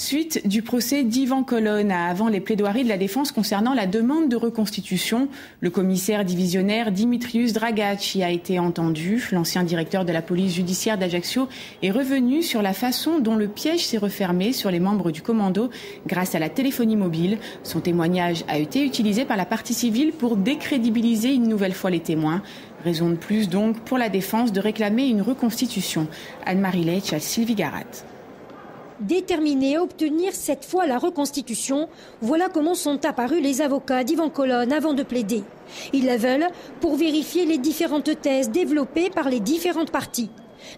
Suite du procès d'Yvan Colonne avant les plaidoiries de la défense concernant la demande de reconstitution. Le commissaire divisionnaire Dimitrius Dragaci a été entendu. L'ancien directeur de la police judiciaire d'Ajaccio est revenu sur la façon dont le piège s'est refermé sur les membres du commando grâce à la téléphonie mobile. Son témoignage a été utilisé par la partie civile pour décrédibiliser une nouvelle fois les témoins. Raison de plus donc pour la défense de réclamer une reconstitution. Anne-Marie Leitch à Sylvie Garat. Déterminés à obtenir cette fois la reconstitution, voilà comment sont apparus les avocats d'Yvan Colonne avant de plaider. Ils la veulent pour vérifier les différentes thèses développées par les différentes parties.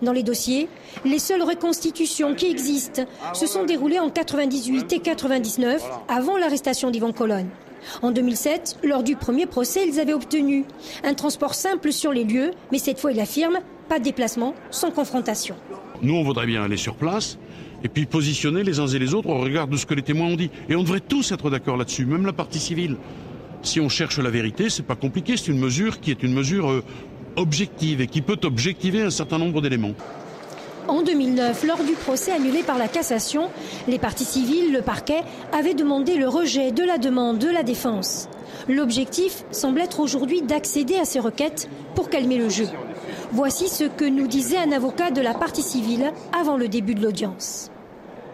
Dans les dossiers, les seules reconstitutions qui existent se sont déroulées en 98 et 99, avant l'arrestation d'Yvan Colonne. En 2007, lors du premier procès, ils avaient obtenu un transport simple sur les lieux, mais cette fois, ils affirment, pas de déplacement, sans confrontation. Nous, on voudrait bien aller sur place et puis positionner les uns et les autres au regard de ce que les témoins ont dit. Et on devrait tous être d'accord là-dessus, même la partie civile. Si on cherche la vérité, c'est pas compliqué, c'est une mesure qui est une mesure objective et qui peut objectiver un certain nombre d'éléments. En 2009, lors du procès annulé par la cassation, les parties civiles, le parquet, avaient demandé le rejet de la demande de la défense. L'objectif semble être aujourd'hui d'accéder à ces requêtes pour calmer le jeu. Voici ce que nous disait un avocat de la partie civile avant le début de l'audience.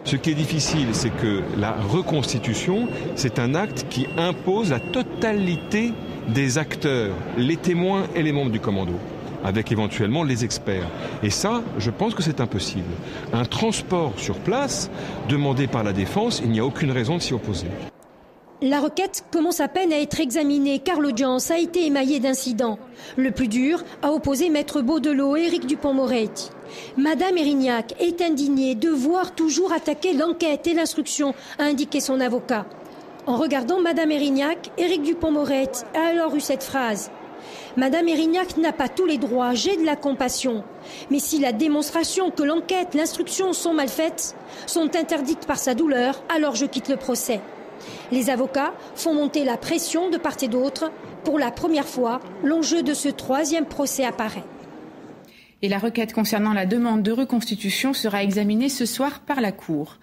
Ce qui est difficile, c'est que la reconstitution, c'est un acte qui impose la totalité des acteurs, les témoins et les membres du commando, avec éventuellement les experts. Et ça, je pense que c'est impossible. Un transport sur place, demandé par la défense, il n'y a aucune raison de s'y opposer. La requête commence à peine à être examinée car l'audience a été émaillée d'incidents. Le plus dur a opposé Maître Baudelot et Éric Dupond-Moretti. Madame Erignac est indignée de voir toujours attaquer l'enquête et l'instruction, a indiqué son avocat. En regardant Madame Erignac, Éric Dupond-Moretti a alors eu cette phrase. Madame Erignac n'a pas tous les droits, j'ai de la compassion. Mais si la démonstration que l'enquête, l'instruction sont mal faites, sont interdites par sa douleur, alors je quitte le procès. Les avocats font monter la pression de part et d'autre. Pour la première fois, l'enjeu de ce troisième procès apparaît. Et la requête concernant la demande de reconstitution sera examinée ce soir par la Cour.